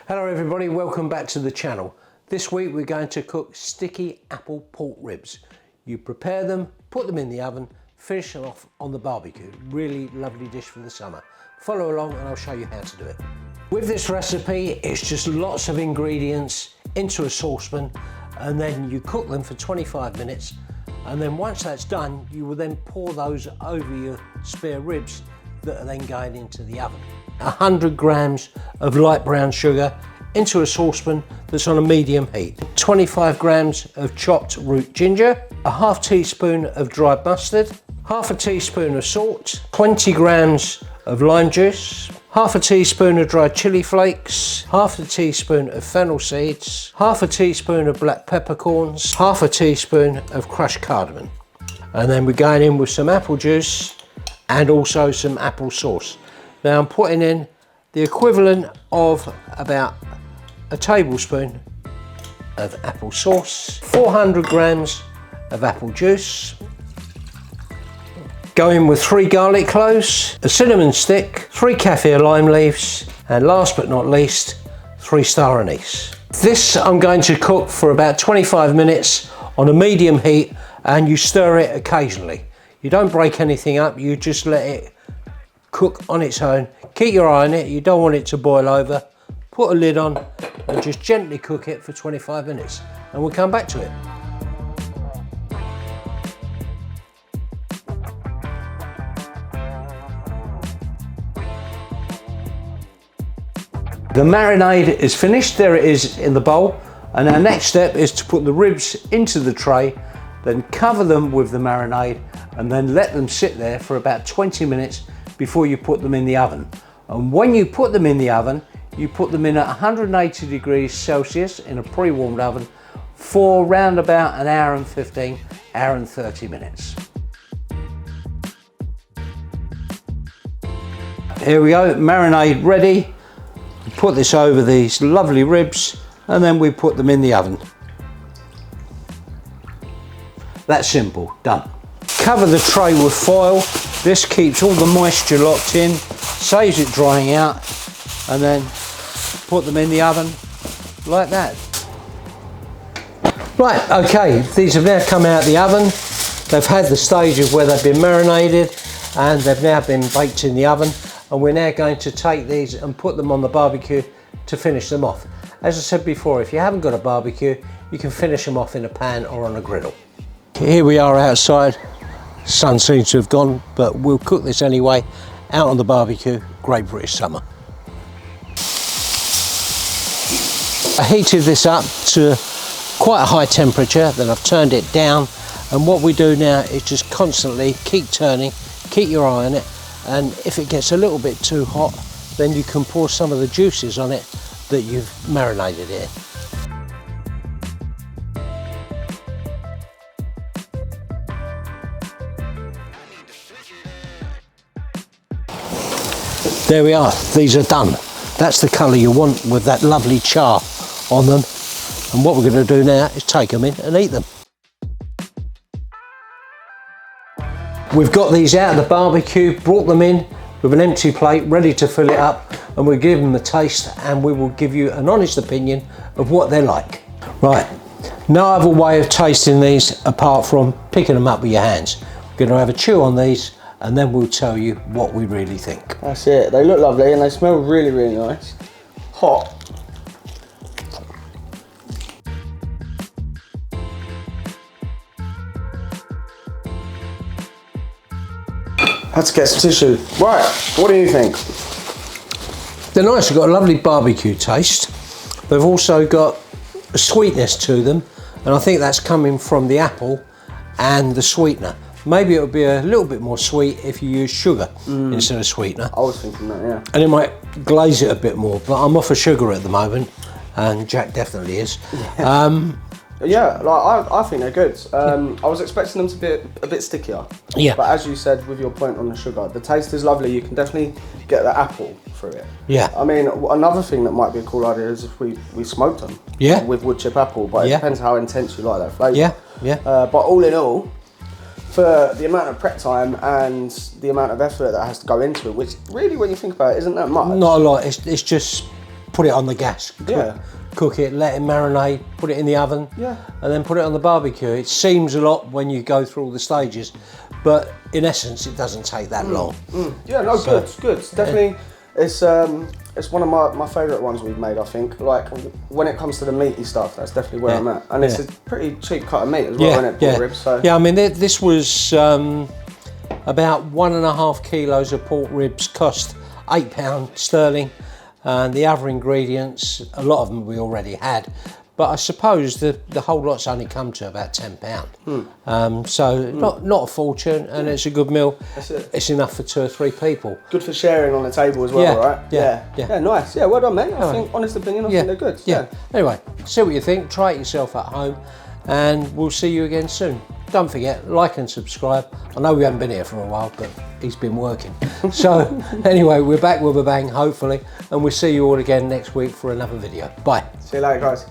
Hello everybody, welcome back to the channel. This week we're going to cook sticky apple pork ribs. You prepare them, put them in the oven, finish them off on the barbecue. Really lovely dish for the summer. Follow along and I'll show you how to do it. With this recipe, it's just lots of ingredients into a saucepan and then you cook them for 25 minutes. And then once that's done, you will then pour those over your spare ribs that are then going into the oven. 100 grams of light brown sugar into a saucepan that's on a medium heat. 25 grams of chopped root ginger, a half teaspoon of dried mustard, half a teaspoon of salt, 20 grams of lime juice, half a teaspoon of dried chili flakes, half a teaspoon of fennel seeds, half a teaspoon of black peppercorns, half a teaspoon of crushed cardamom. And then we're going in with some apple juice and also some apple sauce. Now I'm putting in the equivalent of about a tablespoon of apple sauce, 400 grams of apple juice, go in with 3 garlic cloves, a cinnamon stick, 3 kaffir lime leaves, and last but not least, 3 star anise. This I'm going to cook for about 25 minutes on a medium heat, and you stir it occasionally. You don't break anything up, you just let it cook on its own. Keep your eye on it, you don't want it to boil over. Put a lid on and just gently cook it for 25 minutes and we'll come back to it. The marinade is finished, there it is in the bowl, and our next step is to put the ribs into the tray, then cover them with the marinade and then let them sit there for about 20 minutes before you put them in the oven. And when you put them in the oven, you put them in at 180 degrees Celsius in a pre-warmed oven for around about an hour and 15, hour and 30 minutes. Here we go, marinade ready. Put this over these lovely ribs and then we put them in the oven. That's simple, done. Cover the tray with foil. This keeps all the moisture locked in, saves it drying out, and then put them in the oven like that. Right, okay, these have now come out of the oven. They've had the stage of where they've been marinated and they've now been baked in the oven, and we're now going to take these and put them on the barbecue to finish them off. As I said before, if you haven't got a barbecue, you can finish them off in a pan or on a griddle. Here we are outside. Sun seems to have gone, but we'll cook this anyway out on the barbecue. Great British summer. I heated this up to quite a high temperature, then I've turned it down, and what we do now is just constantly keep turning, keep your eye on it, and if it gets a little bit too hot, then you can pour some of the juices on it that you've marinated in. There we are, these are done. That's the colour you want with that lovely char on them. And what we're going to do now is take them in and eat them. We've got these out of the barbecue, brought them in with an empty plate, ready to fill it up, and we'll give them a taste and we will give you an honest opinion of what they're like. Right, no other way of tasting these apart from picking them up with your hands. We're going to have a chew on these and then we'll tell you what we really think. That's it. They look lovely and they smell really, really nice. Hot. Had to get some tissue. Right, what do you think? They're nice, they've got a lovely barbecue taste. They've also got a sweetness to them, and I think that's coming from the apple and the sweetener. Maybe it would be a little bit more sweet if you use sugar instead of sweetener. I was thinking that, yeah. And it might glaze it a bit more, but I'm off of sugar at the moment, and Jack definitely is. Yeah, like I think they're good. I was expecting them to be a bit stickier. Yeah. But as you said, with your point on the sugar, the taste is lovely. You can definitely get the apple through it. Yeah. I mean, another thing that might be a cool idea is if we smoked them. Yeah. With wood chip apple, but it depends how intense you like that flavour. Yeah, yeah. But all in all, for the amount of prep time and the amount of effort that has to go into it, which really, when you think about it, isn't that much. Not a lot. It's just put it on the gas. Cook it, let it marinate, put it in the oven, and then put it on the barbecue. It seems a lot when you go through all the stages, but in essence, it doesn't take that long. Yeah, no, so, good. Definitely, it's one of my favourite ones we've made. I think, like when it comes to the meaty stuff, that's definitely where I'm at. And it's a pretty cheap cut of meat as well, isn't it? Pork ribs. So. Yeah, I mean, this was about 1.5 kilos of pork ribs, cost £8 sterling. And the other ingredients, a lot of them we already had, but I suppose the whole lot's only come to about £10. So not a fortune, and it's a good meal. That's it. It's enough for 2 or 3 people. Good for sharing on the table as well, right? Yeah, nice. Yeah, well done, mate. I think, honest opinion, I think they're good. Yeah. Anyway, see what you think. Try it yourself at home, and we'll see you again soon. Don't forget, like and subscribe. I know we haven't been here for a while, but he's been working. So anyway, we're back with a bang, hopefully, and we'll see you all again next week for another video. Bye. See you later, guys.